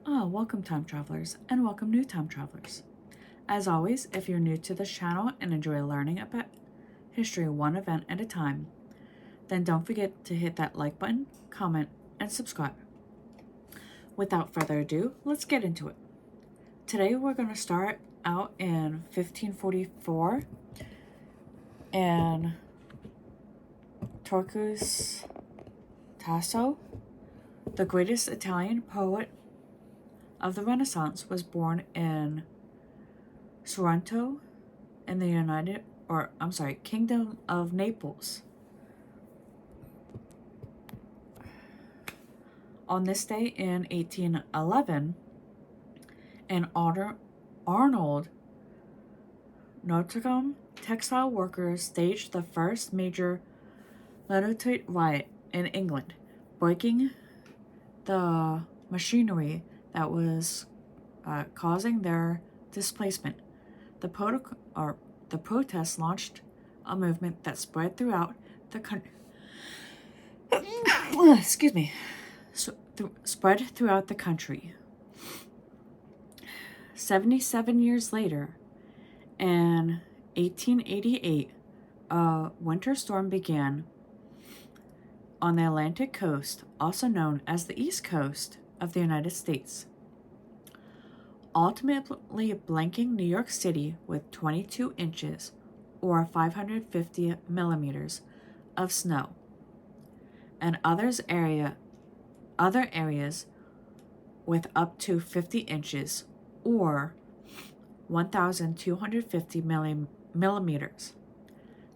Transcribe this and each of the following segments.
Welcome time travelers, and welcome new time travelers. As always, if you're new to this channel and enjoy learning about history one event at a time, then don't forget to hit that like button, comment, and subscribe. Without further ado, let's get into it. Today we're going to start out in 1544 in Torquatus Tasso, the greatest Italian poet of the Renaissance, was born in Sorrento in the Kingdom of Naples. On this day in 1811, an Arnold Nottingham textile workers staged the first major Luddites riot in England, breaking the machinery that was causing their displacement. The protests launched a movement that spread throughout the country. Spread throughout the country. 77 years later, in 1888, a winter storm began on the Atlantic coast, also known as the East Coast of the United States, ultimately blanking New York City with 22 inches or 550 millimeters of snow, and other areas with up to 50 inches or 1,250 millimeters.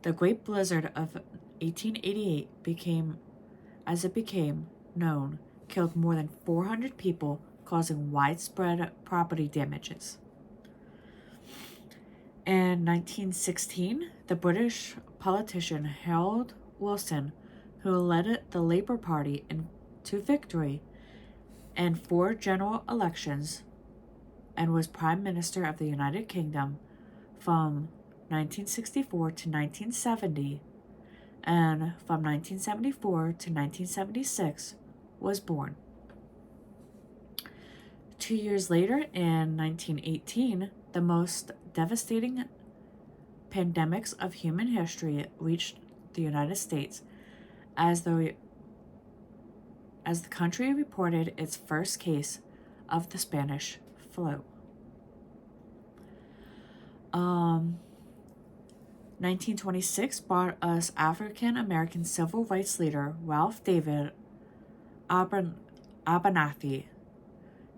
The Great Blizzard of 1888 became known, killed more than 400 people, causing widespread property damages. In 1916, the British politician Harold Wilson, who led the Labour Party to victory in 4 general elections and was Prime Minister of the United Kingdom from 1964 to 1970, and from 1974 to 1976, was born. 2 years later, in 1918, the most devastating pandemics of human history reached the United States as the country reported its first case of the Spanish flu. 1926 brought us African American civil rights leader Ralph David Abernathy,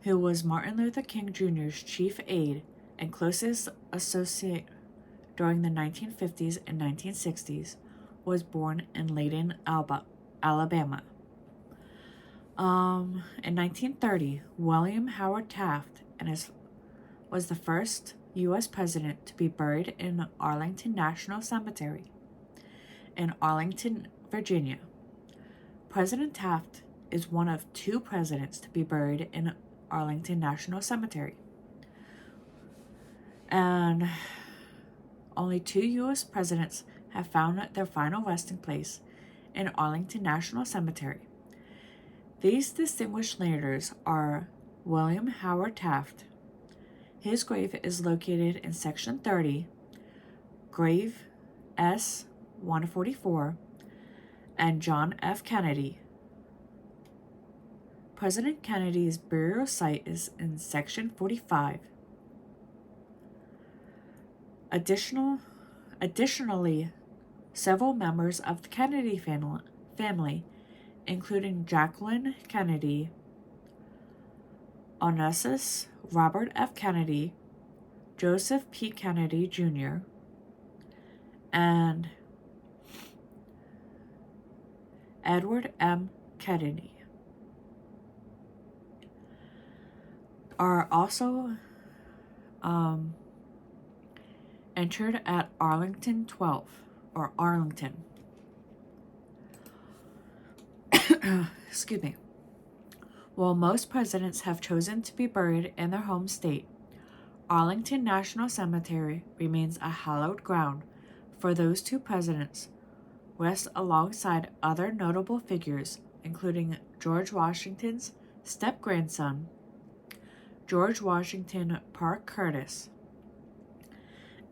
who was Martin Luther King Jr.'s chief aide and closest associate during the 1950s and 1960s, was born in Layton, Alabama. In 1930, William Howard Taft was the first U.S. president to be buried in Arlington National Cemetery in Arlington, Virginia. President Taft is one of 2 presidents to be buried in Arlington National Cemetery, and only 2 U.S. presidents have found their final resting place in Arlington National Cemetery. These distinguished leaders are William Howard Taft. His grave is located in Section 30, Grave S-144, and John F. Kennedy. President Kennedy's burial site is in Section 45. Additionally, several members of the Kennedy family, including Jacqueline Kennedy, Onassis Robert F. Kennedy, Joseph P. Kennedy Jr., and Edward M. Kennedy, are also entered at Arlington 12, or Arlington. Excuse me. While most presidents have chosen to be buried in their home state, Arlington National Cemetery remains a hallowed ground for those 2 presidents, rest alongside other notable figures, including George Washington's step-grandson, George Washington Parke Curtis,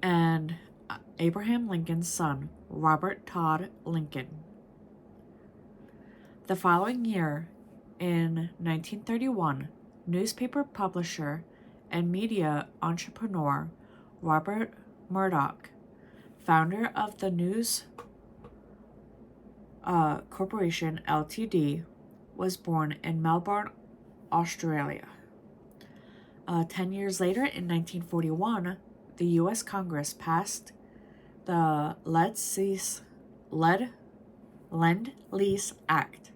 and Abraham Lincoln's son, Robert Todd Lincoln. The following year, in 1931, newspaper publisher and media entrepreneur Robert Murdoch, founder of the News Corporation Ltd., was born in Melbourne, Australia. 10 years later, in 1941, the U.S. Congress passed the Lend-Lease Act.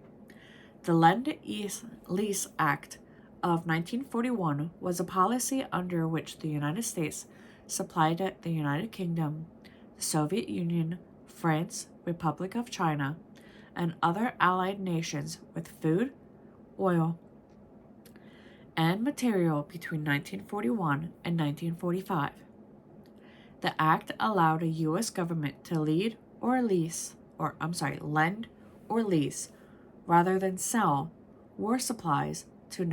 The Lend-Lease Act of 1941 was a policy under which the United States supplied the United Kingdom, the Soviet Union, France, Republic of China, and other allied nations with food, oil, and material between 1941 and 1945. The act allowed a U.S. government to lend or lease, rather than sell war supplies to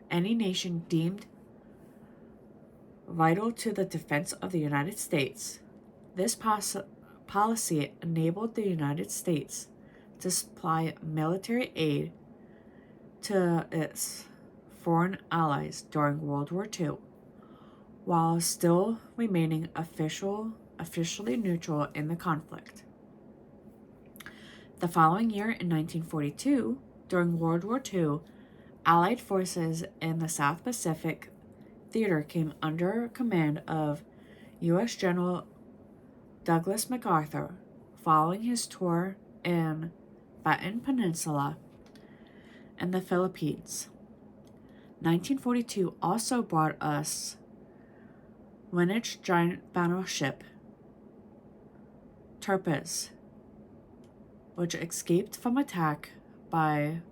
any nation deemed vital to the defense of the United States. This policy enabled the United States to supply military aid to its foreign allies during World War II, while still remaining officially neutral in the conflict. The following year, in 1942, during World War II, Allied forces in the South Pacific Theater came under command of U.S. General Douglas MacArthur following his tour in Bataan Peninsula and the Philippines. 1942 also brought us Greenwich giant battleship Tirpitz, which escaped from attack by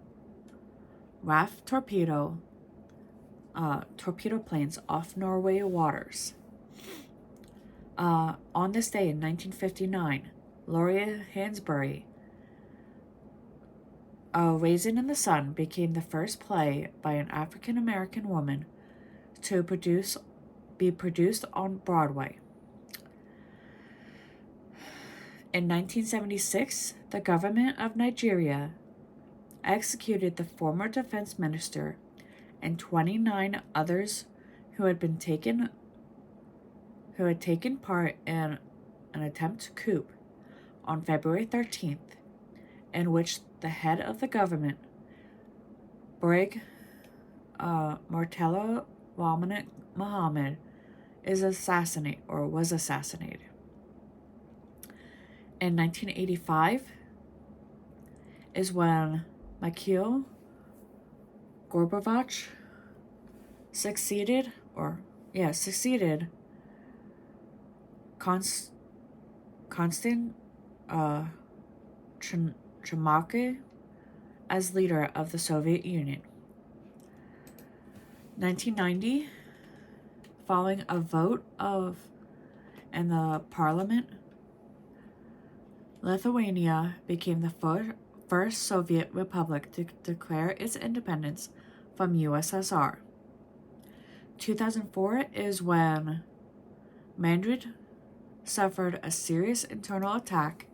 RAF torpedo planes off Norway waters. On this day in 1959, Laura Hansberry, Raisin in the Sun, became the first play by an African-American woman to be produced on Broadway. In 1976, the government of Nigeria executed the former defense minister and 29 others who had taken part in an attempted coup on February 13th, in which the head of the government, Brig Murtala Muhammad, was assassinated. In 1985 is when Mikhail Gorbachev succeeded Konstantin Chimake as leader of the Soviet Union. 1990, following a vote in the parliament, Lithuania became the first Soviet republic to declare its independence from USSR. 2004 is when Madrid suffered a serious internal attack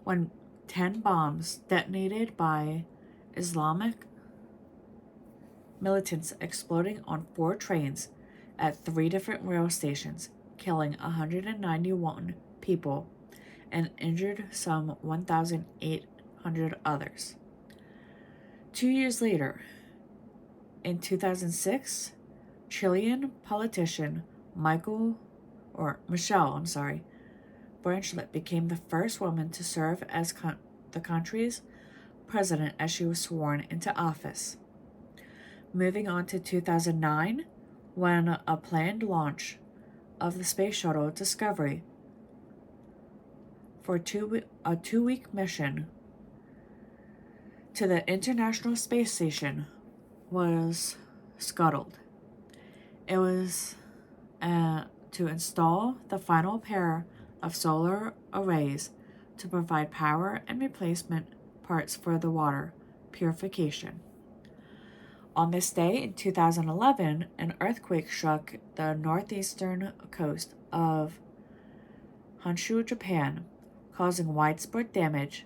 when 10 bombs detonated by Islamic militants exploding on 4 trains at 3 different rail stations, killing 191 people and injured some 1,800 others. 2 years later, in 2006, Chilean politician Michelle Bachelet became the first woman to serve as the country's president as she was sworn into office. Moving on to 2009, when a planned launch of the space shuttle Discovery for a 2-week mission to the International Space Station was scuttled. It was to install the final pair of solar arrays to provide power and replacement parts for the water purification. On this day in 2011, an earthquake struck the northeastern coast of Honshu, Japan, causing widespread damage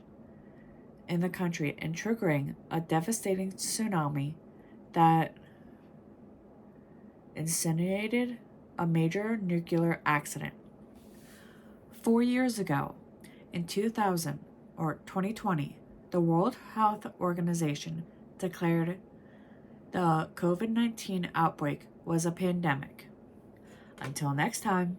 in the country and triggering a devastating tsunami that incinerated a major nuclear accident. 4 years ago, in 2020, the World Health Organization declared the COVID-19 outbreak was a pandemic. Until next time.